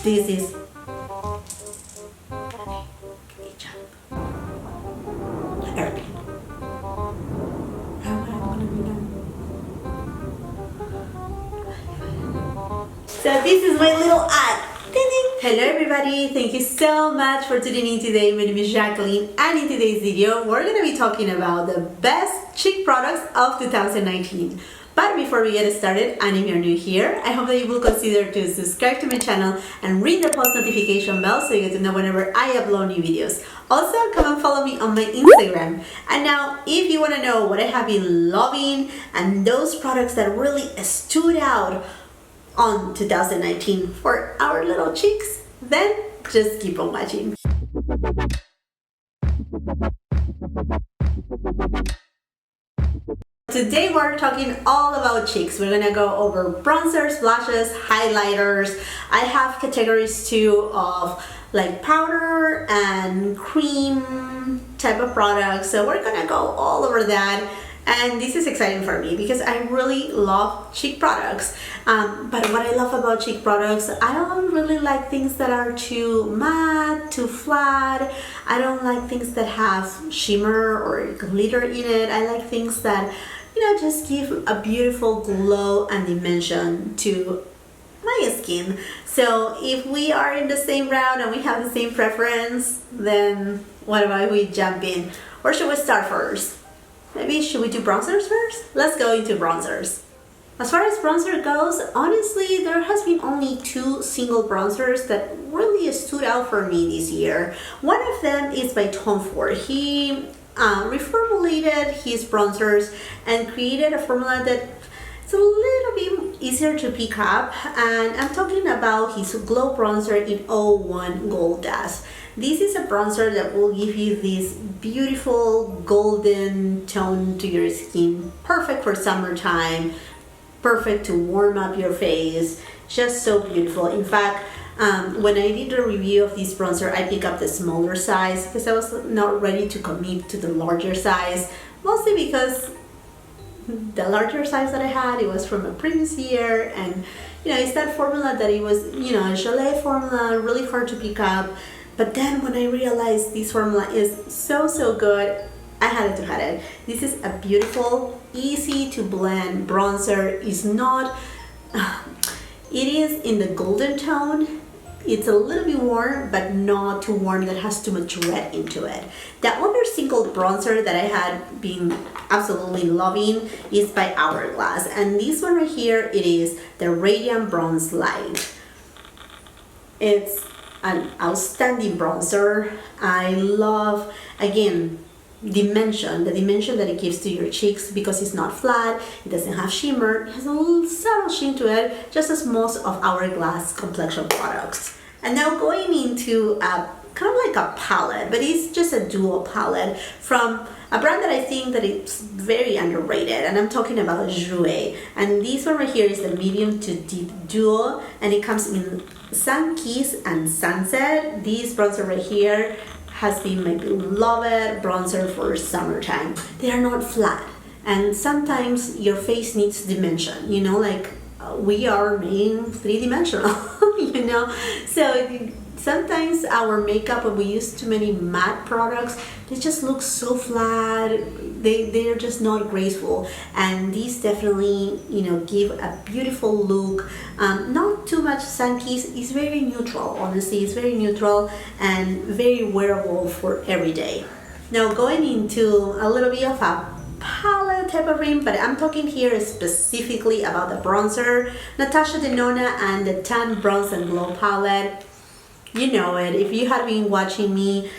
This is airplane. So this is my little ad. Ding, ding. Hello everybody, thank you so much for tuning in today. My name is Jacqueline, and in today's video we're going to be talking about the best cheek products of 2019. But before we get started, and if you're new here, I hope that you will consider to subscribe to my channel and ring the post notification bell so you get to know whenever I upload new videos. Also, come and follow me on my Instagram. And now, if you want to know what I have been loving and those products that really stood out on 2019 for our little cheeks, then just keep on watching. Today we're talking all about cheeks. We're gonna go over bronzers, blushes, highlighters. I have categories too of like powder and cream type of products. So we're gonna go all over that. And this is exciting for me because I really love cheek products. But what I love about cheek products, I don't really like things that are too matte, too flat. I don't like things that have shimmer or glitter in it. I like things that, you know, just give a beautiful glow and dimension to my skin. So if we are in the same route and we have the same preference, then what about we jump in? Or should we start first? Maybe should we do bronzers first? Let's go into bronzers. As far as bronzer goes, honestly, there has been only two single bronzers that really stood out for me this year. One of them is by Tom Ford. He reformulated his bronzers and created a formula that it's a little bit easier to pick up, and I'm talking about his Glow Bronzer in 01 Gold Dust. This is a bronzer that will give you this beautiful golden tone to your skin, perfect for summertime, perfect to warm up your face, just so beautiful. In fact, when I did a review of this bronzer, I picked up the smaller size because I was not ready to commit to the larger size, mostly because the larger size that I had, it was from a previous year, and you know, it's that formula that it was, you know, a gelée formula, really hard to pick up. But then when I realized this formula is so good, I had to have it. This is a beautiful, easy to blend bronzer. It's not, it is in the golden tone. It's a little bit warm, but not too warm that has too much red into it. The other single bronzer that I had been absolutely loving is by Hourglass. And this one right here, it is the Radiant Bronze Light. It's an outstanding bronzer. I love, again, the dimension that it gives to your cheeks because it's not flat, it doesn't have shimmer, it has a little subtle sheen to it, just as most of Hourglass complexion products. And now going into a kind of like a palette, but it's just a dual palette from a brand that I think that it's very underrated, and I'm talking about ROUGE. And this one right here is the medium to deep duo, and it comes in Sun Kiss and Sunset. This bronzer right here has been my beloved bronzer for summertime. They are not flat, and sometimes your face needs dimension, you know, like we are made three-dimensional, you know, so sometimes our makeup, when we use too many matte products, they just look so flat. They're just not graceful. And these definitely, you know, give a beautiful look. Not too much Sun Kiss. It's very neutral, honestly. It's very neutral and very wearable for every day. Now going into a little bit of a palette type of ring, but I'm talking here specifically about the bronzer, Natasha Denona and the Tan Bronze and Glow palette. You know it. If you have been watching me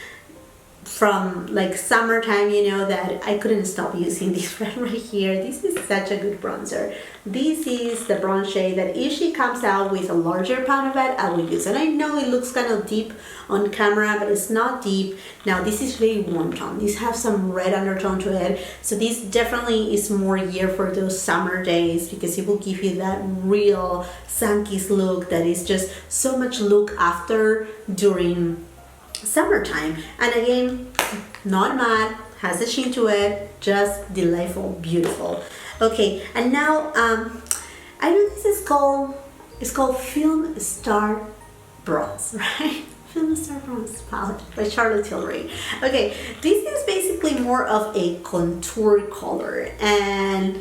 from like summertime, you know that I couldn't stop using this one right here. This is such a good bronzer. This is the bronze shade that if she comes out with a larger pan of it, I will use it. I know it looks kind of deep on camera, but it's not deep. Now this is very warm tone. This has some red undertone to it. So this definitely is more geared for those summer days because it will give you that real sun-kissed look that is just so much look after during summertime. And again, not matte, has a sheen to it, just delightful, beautiful. Okay, and now I know this is called, it's called Film Star Bronze, right? Film Star Bronze palette by Charlotte Tilbury. Okay, this is basically more of a contour color, and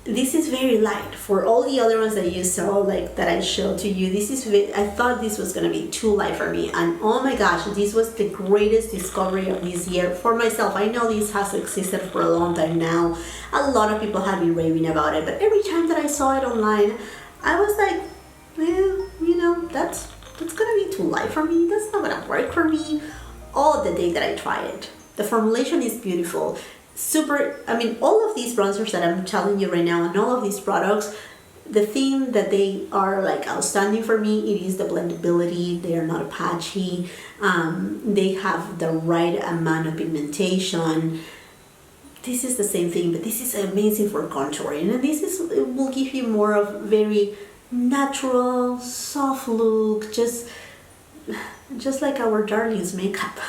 this is very light. For all the other ones that you saw, like that I showed to you, this is I thought this was gonna be too light for me, and oh my gosh, this was the greatest discovery of this year for myself. I know this has existed for a long time now. A lot of people have been raving about it, but every time that I saw it online, I was like, well, you know, that's gonna be too light for me. That's not gonna work for me. All the day that I try it, the formulation is beautiful. Super, I mean, all of these bronzers that I'm telling you right now and all of these products, the thing that they are like outstanding for me, it is the blendability. They are not patchy. They have the right amount of pigmentation. This is the same thing, but this is amazing for contouring, and this is, it will give you more of very natural, soft look, just like our darling's makeup.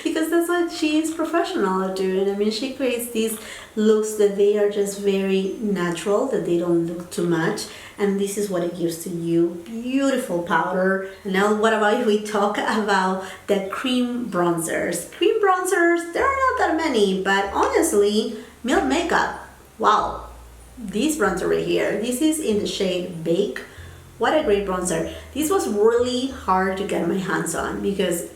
Because that's what she is professional at doing. I mean, she creates these looks that they are just very natural, that they don't look too much, and this is what it gives to you. Beautiful powder. And now what about if we talk about the cream bronzers? Cream bronzers, there are not that many, but honestly, Milk Makeup, wow. This bronzer right here, this is in the shade Bake. What a great bronzer. This was really hard to get my hands on because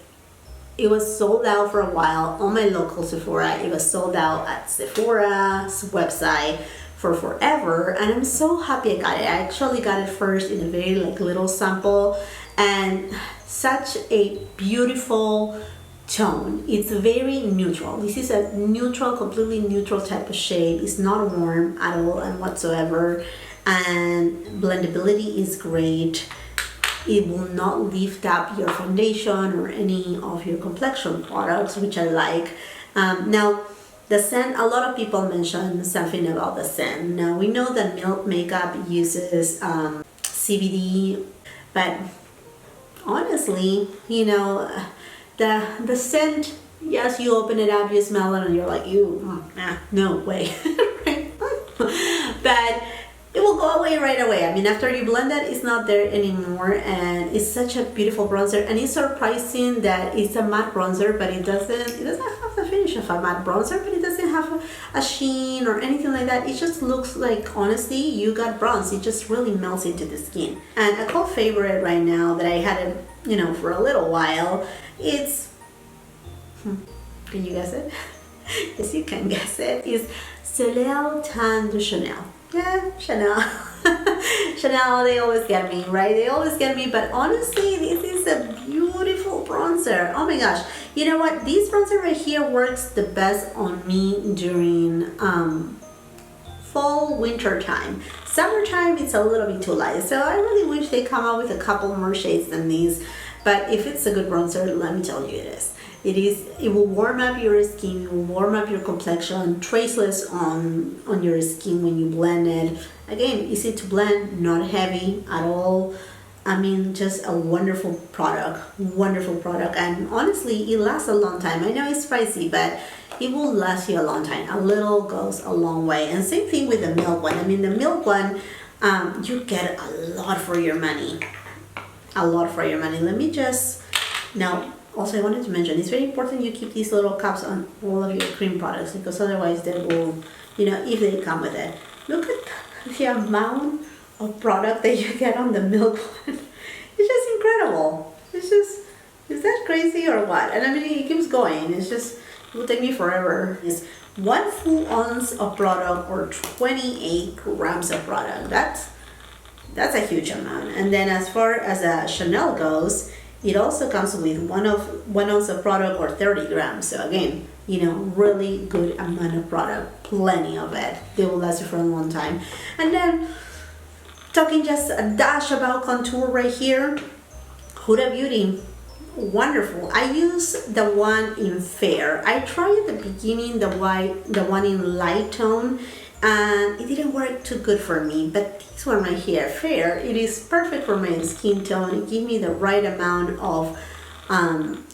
it was sold out for a while on my local Sephora. It was sold out at Sephora's website for forever, and I'm so happy I got it. I actually got it first in a very like little sample, and such a beautiful tone. It's very neutral. This is a neutral, completely neutral type of shade. It's not warm at all and whatsoever, and blendability is great. It will not lift up your foundation or any of your complexion products, which I like. Now, the scent, a lot of people mention something about the scent. Now, we know that Milk Makeup uses CBD, but honestly, you know, the scent, yes, you open it up, you smell it, and you're like, ew, no way. But it will go away right away. I mean, after you blend it, it's not there anymore, and it's such a beautiful bronzer. And it's surprising that it's a matte bronzer, but it doesn't have the finish of a matte bronzer, but it doesn't have a sheen or anything like that. It just looks like, honestly, you got bronze. It just really melts into the skin. And a cult favorite right now that I had it, you know, for a little while, it's, can you guess it? Yes, you can guess it. It's Soleil Tan de Chanel. Yeah, Chanel. Chanel, they always get me, right? They always get me, but honestly, this is a beautiful bronzer. Oh my gosh. You know what? This bronzer right here works the best on me during fall, winter time. Summertime, it's a little bit too light, so I really wish they come out with a couple more shades than these. But if it's a good bronzer, let me tell you it is. It will warm up your skin, it will warm up your complexion, traceless on your skin when you blend it. Again, easy to blend, not heavy at all. I mean, just a wonderful product, and honestly, it lasts a long time. I know it's pricey, but it will last you a long time. A little goes a long way. And same thing with the Milk one. I mean, the Milk one, you get a lot for your money. A lot for your money. Let me just, now, also I wanted to mention, it's very important you keep these little cups on all of your cream products, because otherwise they will, you know, if they come with it. Look at the amount of product that you get on the Milk one. It's just incredible. It's just, is that crazy or what? And I mean, it keeps going. It's just, it will take me forever. It's 1 full ounce of product or 28 grams of product. That's a huge amount. And then as far as a Chanel goes, it also comes with 1 ounce of product or 30 grams. So again, you know, really good amount of product, plenty of it. They will last you for a long time. And then talking just a dash about contour right here, Huda Beauty, wonderful. I use the one in Fair. I tried at the beginning the one in light tone, and it didn't work too good for me, but this one right here, Fair, it is perfect for my skin tone. It gives me the right amount of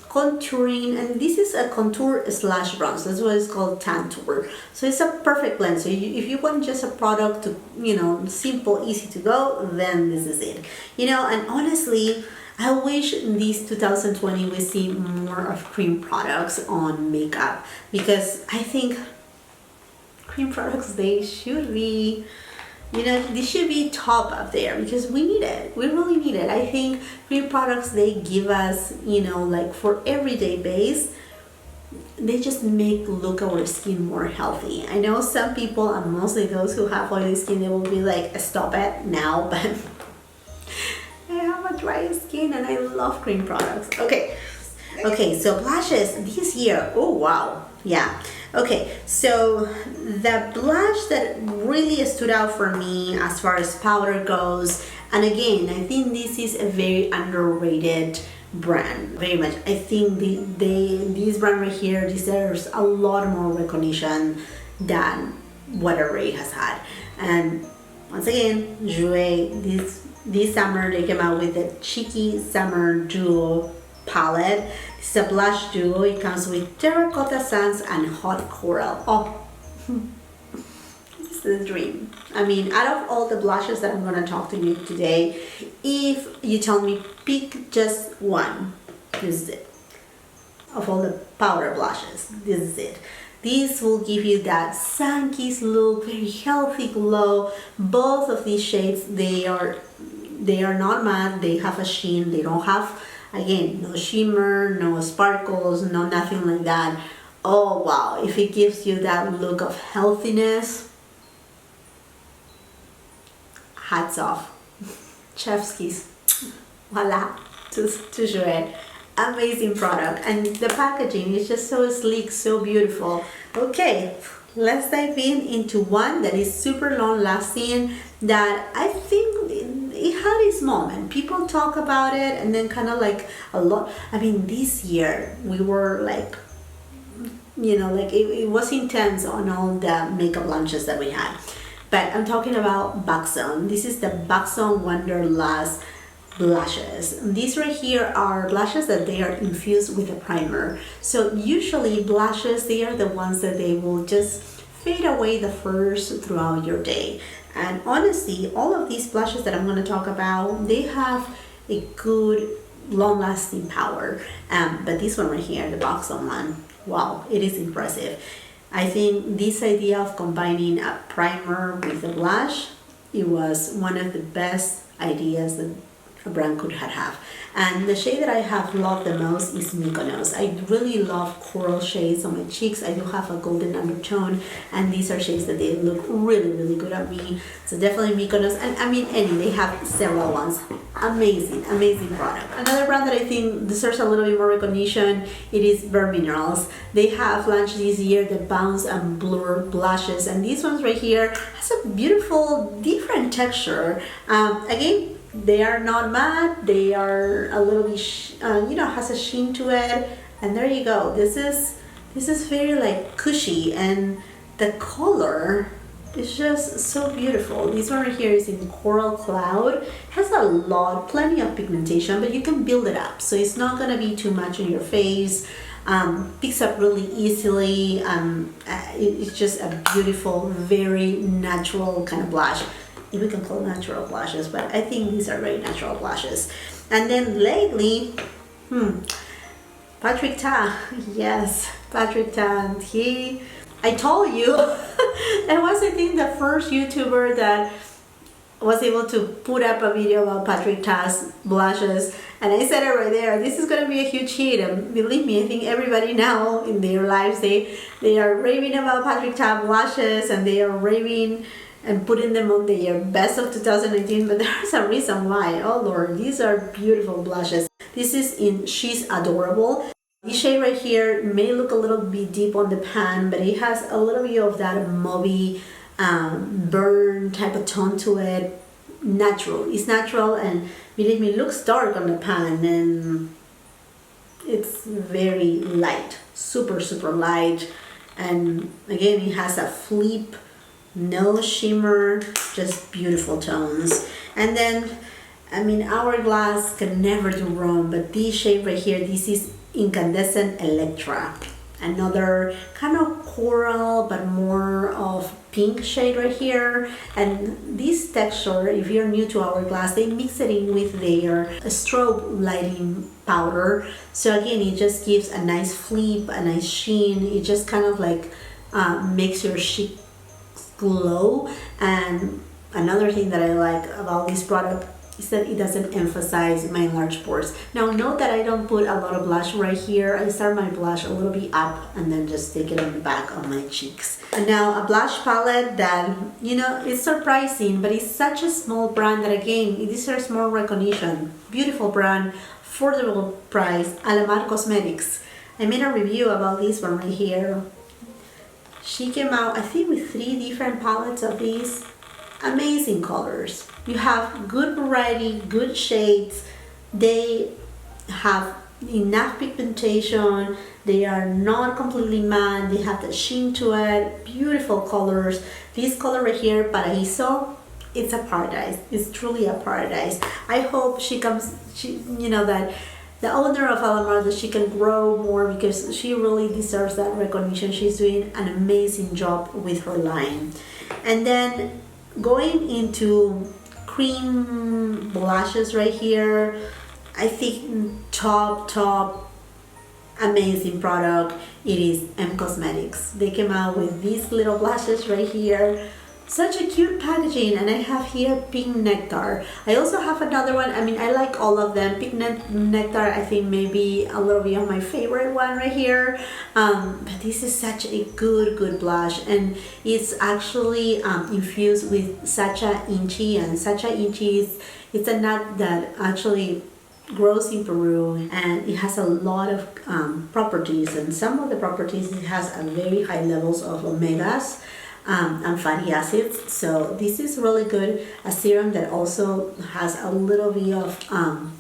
contouring, and this is a contour slash bronze. That's what it's called, Tantour. So it's a perfect blend. So if you want just a product to, you know, simple, easy to go, then this is it. You know, and honestly, I wish in this 2020 we see more of cream products on makeup, because I think cream products, they should be, you know, they should be top up there, because we need it. We really need it. I think cream products, they give us, you know, like for everyday base, they just look our skin more healthy. I know some people, and mostly those who have oily skin, they will be like, stop it now, but I have a dry skin and I love cream products. Okay, so blushes this year. Oh wow, yeah. Okay, so the blush that really stood out for me as far as powder goes, and again, I think this is a very underrated brand, very much. I think this brand right here deserves a lot more recognition than what Array has had. And once again, Jouer, this summer they came out with the Cheeky Summer Duo palette. It's a blush duo. It comes with terracotta sands and hot coral. Oh, this is a dream. I mean, out of all the blushes that I'm going to talk to you today, if you tell me pick just one, this is it. Of all the powder blushes, this is it. This will give you that sun-kissed look, very healthy glow. Both of these shades, they are not matte. They have a sheen. They don't have, again, no shimmer, no sparkles, no nothing like that. Oh wow, if it gives you that look of healthiness, hats off. Chef's kiss. Voila, to Jouer. Amazing product, and the packaging is just so sleek, so beautiful. Okay, let's dive into one that is super long lasting, that I think it had its moment. People talk about it, and then kind of like a lot. I mean, this year we were like, you know, like it was intense on all the makeup launches that we had. But I'm talking about BOXYCHARM. This is the BOXYCHARM Wonderlust blushes. These right here are blushes that they are infused with a primer. So usually blushes, they are the ones that they will just fade away the first throughout your day. And honestly, all of these blushes that I'm going to talk about, they have a good long-lasting power. But this one right here, the BOXYCHARM one, wow, it is impressive. I think this idea of combining a primer with a blush, it was one of the best ideas that a brand could have. And the shade that I have loved the most is Mykonos. I really love coral shades on my cheeks. I do have a golden undertone, and these are shades that they look really, really good on me. So definitely Mykonos, and I mean they have several ones. Amazing, amazing product. Another brand that I think deserves a little bit more recognition, it is Bare Minerals. They have launched this year the Bounce and Blur blushes, and these ones right here has a beautiful, different texture. Again, they are not matte, they are a little bit, you know, has a sheen to it, and there you go. This is very like cushy, and the color is just so beautiful. This one right here is in Coral Cloud. It has plenty of pigmentation, but you can build it up, so it's not gonna be too much on your face. Picks up really easily. It's just a beautiful, very natural kind of blush. We can call natural blushes, but I think these are very natural blushes. And then lately, Patrick Ta, yes, Patrick Ta, I told you, that was I think the first YouTuber that was able to put up a video about Patrick Ta's blushes, and I said it right there, this is going to be a huge hit, and believe me, I think everybody now in their lives, they are raving about Patrick Ta blushes, and they are raving and putting them on their best of 2019, but there's a reason why. Oh Lord, these are beautiful blushes. This is in She's Adorable. This shade right here may look a little bit deep on the pan, but it has a little bit of that mauvey burn type of tone to it. Natural. It's natural, and believe me, it looks dark on the pan, and it's very light, super, super light. And again, it has a flip, no shimmer, just beautiful tones. And then, I mean, Hourglass can never do wrong, but this shade right here, this is Incandescent Electra. another kind of coral but more of pink shade right here. And this texture, if you're new to Hourglass, they mix it in with their strobe lighting powder. So again, it just gives a nice flip, a nice sheen. It just kind of like makes your cheeks glow. And another thing that I like about this product is that it doesn't emphasize my enlarged pores. Now note that I don't put a lot of blush right here. I start my blush a little bit up and then just take it on the back of my cheeks. And now a blush palette that, you know, it's surprising, but it's such a small brand that again, it deserves more recognition. Beautiful brand, affordable price, Alamar Cosmetics. I made a review about this one right here. She came out, I think, with 3 different palettes of these. Amazing colors. You have good variety, good shades. They have enough pigmentation. They are not completely matte. They have the sheen to it. Beautiful colors. This color right here, Paraíso, it's a paradise. It's truly a paradise. I hope she comes, you know, that the owner of Alamar, that she can grow more, because she really deserves that recognition. She's doing an amazing job with her line. And then going into cream blushes right here, I think top amazing product, it is M Cosmetics. They came out with these little blushes right here. Such a cute packaging, and I have here Pink Nectar. I also have another one. I mean, I like all of them. Pink Nectar, I think maybe a little bit of my favorite one right here. But this is such a good blush, and it's actually infused with Sacha Inchi, and Sacha Inchi it's a nut that actually grows in Peru, and it has a lot of properties, and some of the properties, it has a very high levels of omegas and fatty acids. So this is really good, a serum that also has a little bit of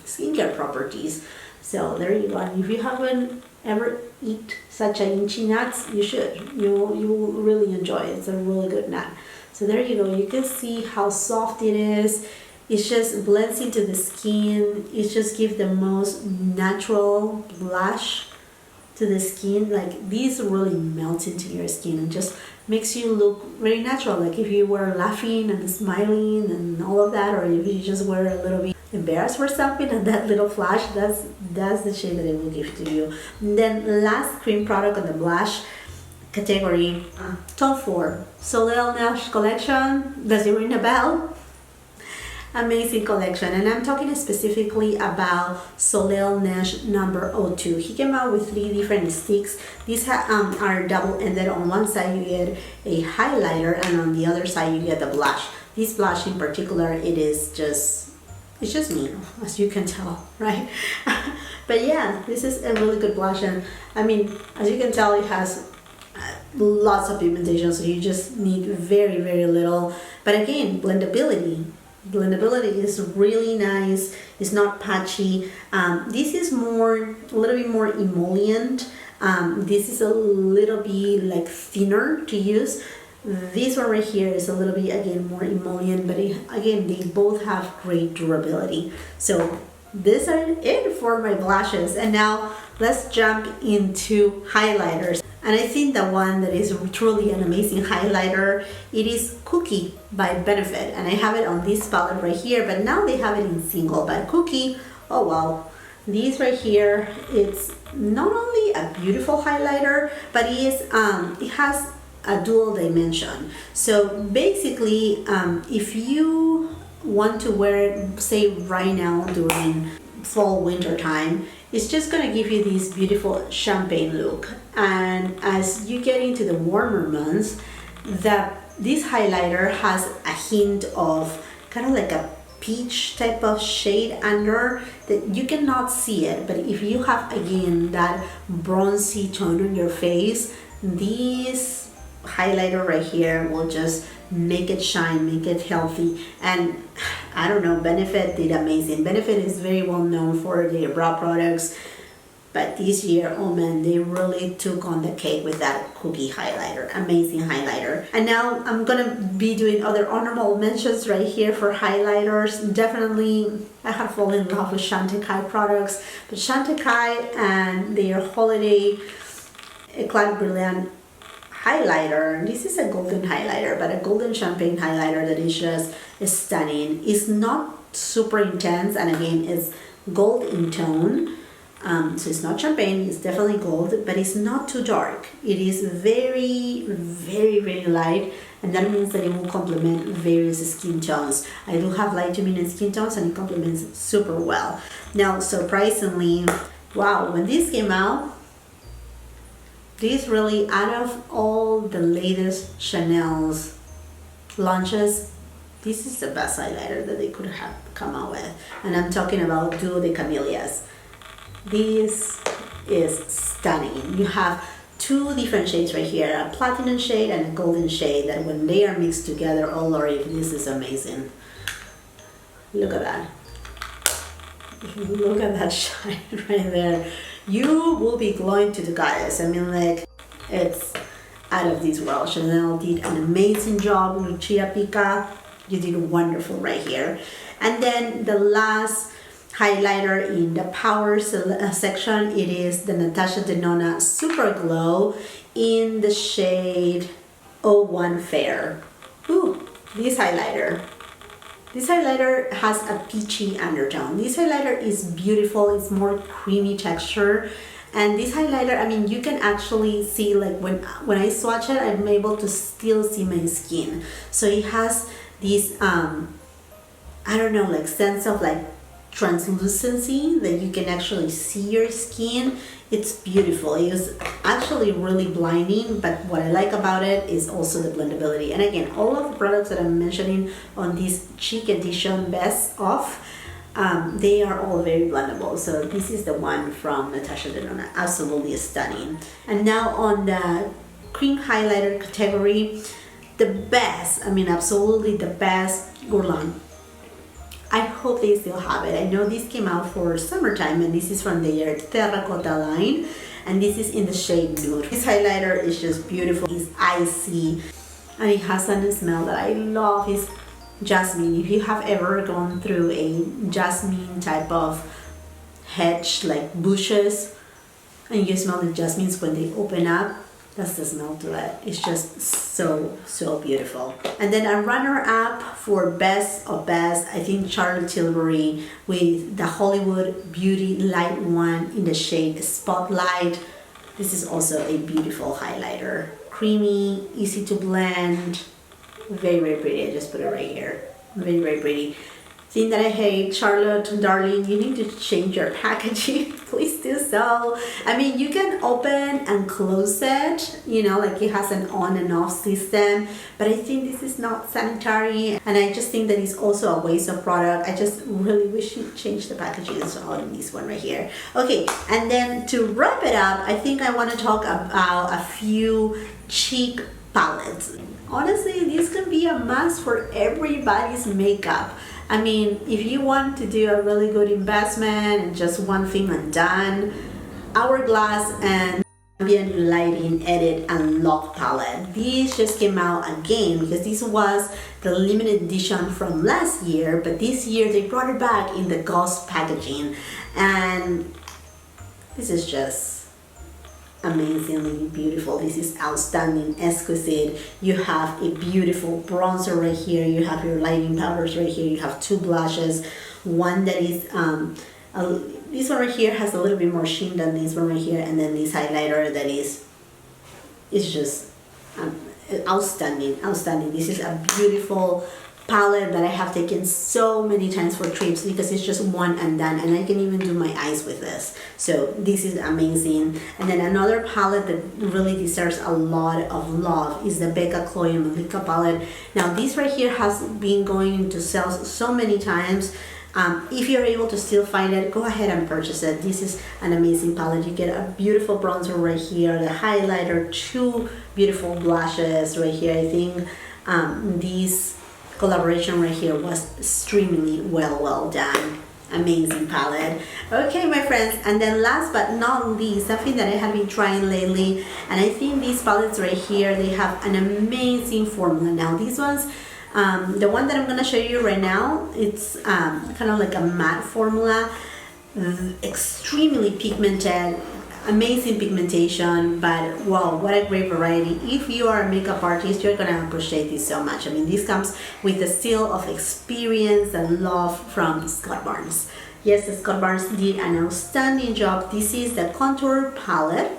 skincare properties. So there you go. And if you haven't ever eat such a inchi nuts, you should. You will really enjoy it. It's a really good nut. So there you go. You can see how soft it is. It just blends into the skin. It just gives the most natural blush to the skin. Like, these really melt into your skin and just makes you look very natural. Like if you were laughing and smiling and all of that, or if you just were a little bit embarrassed for something, and that little flash, that's the shade that it will give to you. And then last cream product on the blush category, Top 4 Soleil Nash collection. Does it ring a bell? Amazing collection, and I'm talking specifically about Soleil Nash number 02. He came out with 3 different sticks. These are double-ended. On one side you get a highlighter, and on the other side you get the blush. This blush in particular, it's just me, as you can tell, right? But yeah, this is a really good blush, and I mean, as you can tell, it has lots of pigmentation, so you just need very little. But again, blendability is really nice. It's not patchy. This is a little bit more emollient. This is a little bit like thinner to use. This one right here is a little bit, again, more emollient, but again, they both have great durability. So these are it for my blushes. And now let's jump into highlighters. And I think the one that is truly an amazing highlighter, it is Cookie by Benefit. And I have it on this palette right here, but now they have it in single. But Cookie, oh wow. These right here, it's not only a beautiful highlighter, but it has a dual dimension. So basically, if you want to wear it, say right now during fall winter time, it's just gonna give you this beautiful champagne look. And as you get into the warmer months, this highlighter has a hint of kind of like a peach type of shade under that you cannot see it, but if you have again that bronzy tone on your face, this highlighter right here will just make it shine, make it healthy. And I don't know, Benefit did amazing. Benefit is very well known for their brow products, but this year, oh man, they really took on the cake with that Cookie highlighter. Amazing highlighter. And now I'm gonna be doing other honorable mentions right here for highlighters. Definitely, I have fallen in love with Chantecaille products, but Chantecaille and their holiday Eclat Brilliant highlighter. This is a golden highlighter, but a golden champagne highlighter that is just stunning. It's not super intense, and again, it's gold in tone. So it's not champagne, it's definitely gold, but it's not too dark. It is very, very, very light, and that means that it will complement various skin tones. I do have light to medium skin tones, and it complements super well. Now, surprisingly, wow, when this came out, this really, out of all the latest Chanel's launches, this is the best highlighter that they could have come out with. And I'm talking about Duo de Camellias. This is stunning. You have two different shades right here, a platinum shade and a golden shade, that when they are mixed together, oh Lord, this is amazing. Look at that. Look at that shine right there. You will be glowing to the goddess. I mean, like, it's out of this world. Chanel did an amazing job. Lucia Pica, you did wonderful right here. And then the last highlighter in the power section, it is the Natasha Denona Super Glow in the shade 01 Fair. Ooh, this highlighter has a peachy undertone. This highlighter is beautiful. It's more creamy texture, and this highlighter, I mean, you can actually see, like, when I swatch it, I'm able to still see my skin. So it has this I don't know, like, sense of like translucency, that you can actually see your skin. It's beautiful. It was actually really blinding, but what I like about it is also the blendability. And again, all of the products that I'm mentioning on this Chic Edition Best Of, they are all very blendable. So this is the one from Natasha Denona, absolutely stunning. And now on the cream highlighter category, the best, I mean, absolutely the best, Guerlain. I hope they still have it. I know this came out for summertime, and this is from their Terracotta line, and this is in the shade Nude. This highlighter is just beautiful. It's icy, and it has a smell that I love. It's jasmine. If you have ever gone through a jasmine type of hedge, like bushes, and you smell the jasmines when they open up, that's the smell to it. It's just so beautiful. And then a runner-up for best of best, I think Charlotte Tilbury with the Hollywood Beauty Light one in the shade Spotlight. This is also a beautiful highlighter. Creamy, easy to blend, very, very pretty. I just put it right here. Very, very pretty. Thing that I hate, Charlotte, darling, you need to change your packaging. Please do so. I mean, you can open and close it, you know, like it has an on and off system, but I think this is not sanitary, and I just think that it's also a waste of product. I just really wish you'd change the packaging on this one right here. Okay, and then to wrap it up, I think I want to talk about a few cheek palettes. Honestly, this can be a must for everybody's makeup. I mean, if you want to do a really good investment and just one thing and done, Hourglass and Ambient Lighting Edit and Lock palette. These just came out again because this was the limited edition from last year, but this year they brought it back in the Ghost packaging, and this is just amazingly beautiful. This is outstanding, exquisite. You have a beautiful bronzer right here, you have your lighting powders right here, you have two blushes, one that is this one right here has a little bit more sheen than this one right here, and then this highlighter that is just outstanding. This is a beautiful palette that I have taken so many times for trips because it's just one and done, and I can even do my eyes with this. So this is amazing. And then another palette that really deserves a lot of love is the Becca Chloe and Malika palette. Now this right here has been going into sales so many times. If you're able to still find it, go ahead and purchase it. This is an amazing palette. You get a beautiful bronzer right here, the highlighter, two beautiful blushes right here. I think this collaboration right here was extremely well done. Amazing palette. Okay, my friends, and then last but not least, something that I have been trying lately, and I think these palettes right here, they have an amazing formula. Now these ones, the one that I'm gonna show you right now, it's kind of like a matte formula, extremely pigmented, amazing pigmentation, but wow, what a great variety. If you are a makeup artist, you're gonna appreciate this so much. I mean, this comes with the seal of experience and love from Scott Barnes. Yes, Scott Barnes did an outstanding job. This is the contour palette.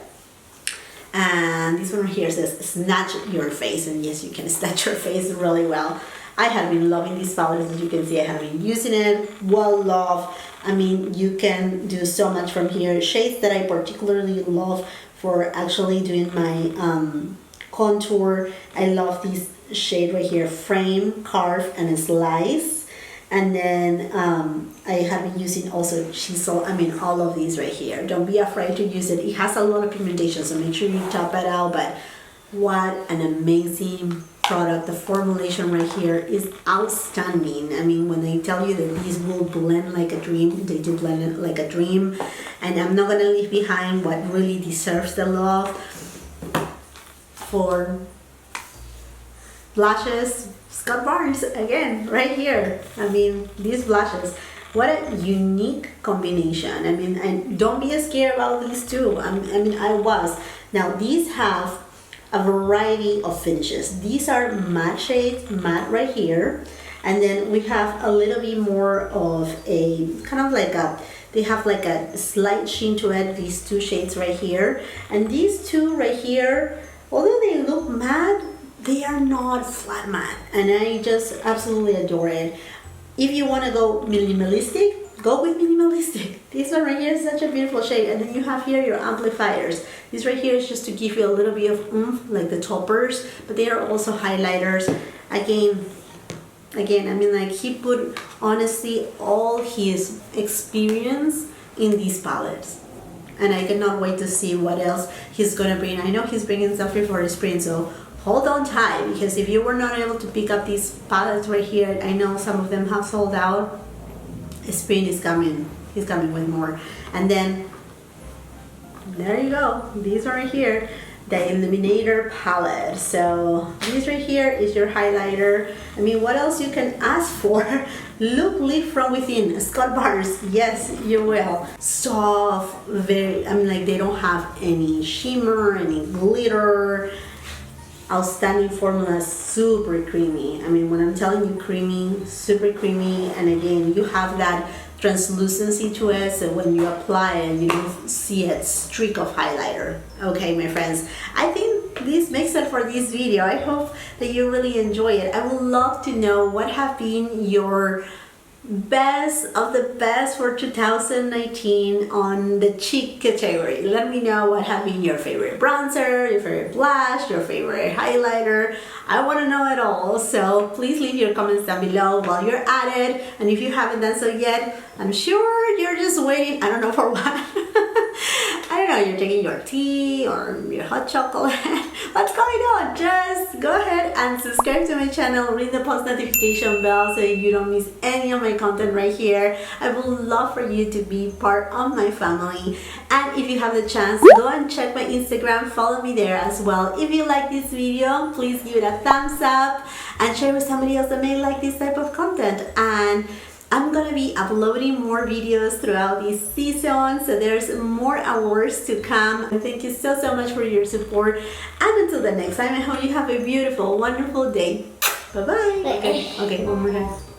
And this one here says snatch your face, and yes, you can snatch your face really well. I have been loving this palette. As you can see, I have been using it, well loved. I mean, you can do so much from here. Shades that I particularly love for actually doing my contour. I love this shade right here, Frame, Carve, and Slice. And then I have been using also Chisel. I mean, all of these right here. Don't be afraid to use it. It has a lot of pigmentation, so make sure you top it out. But what an amazing product. The formulation right here is outstanding. I mean, when they tell you that these will blend like a dream, they do blend it like a dream. And I'm not going to leave behind what really deserves the love. For blushes, Scott Barnes again, right here. I mean, these blushes, what a unique combination. I mean, and don't be scared about these too. I mean, I was. Now, these have a variety of finishes. These are matte shades, matte right here. And then we have a little bit more of a, kind of like a, they have like a slight sheen to it, these two shades right here. And these two right here, although they look matte, they are not flat matte, and I just absolutely adore it. If you want to go minimalistic, go with minimalistic. This one right here is such a beautiful shade, and then you have here your amplifiers. This right here is just to give you a little bit of oomph, like the toppers, but they are also highlighters. Again, I mean, like, he put honestly all his experience in these palettes. And I cannot wait to see what else he's gonna bring. I know he's bringing something for the spring, so hold on tight, because if you were not able to pick up these palettes right here, I know some of them have sold out. Spring is coming. He's coming with more. And then there you go. These are right here, the Illuminator palette. So this right here is your highlighter. I mean, what else you can ask for? Look, live from within. Scott Barnes, yes, you will. Soft, very, I mean, like, they don't have any shimmer, any glitter. Outstanding formula, super creamy. I mean, when I'm telling you creamy, super creamy, and again, you have that translucency to it, so when you apply it, you don't see a streak of highlighter. Okay, my friends, I think this makes it for this video. I hope that you really enjoy it. I would love to know what have been your best of the best for 2019 on the cheek category. Let me know what have been your favorite bronzer, your favorite blush, your favorite highlighter. I want to know it all, so please leave your comments down below while you're at it. And if you haven't done so yet, I'm sure you're just waiting, I don't know for what. I don't know, you're taking your tea or your hot chocolate. What's going on? Just go ahead and subscribe to my channel, ring the post notification bell so you don't miss any of my content right here. I would love for you to be part of my family. And if you have the chance, go and check my Instagram, follow me there as well. If you like this video, please give it a thumbs up and share with somebody else that may like this type of content. And I'm gonna be uploading more videos throughout this season, so there's more awards to come. And thank you so much for your support. And until the next time, I hope you have a beautiful, wonderful day. Bye-bye. Okay, one more time.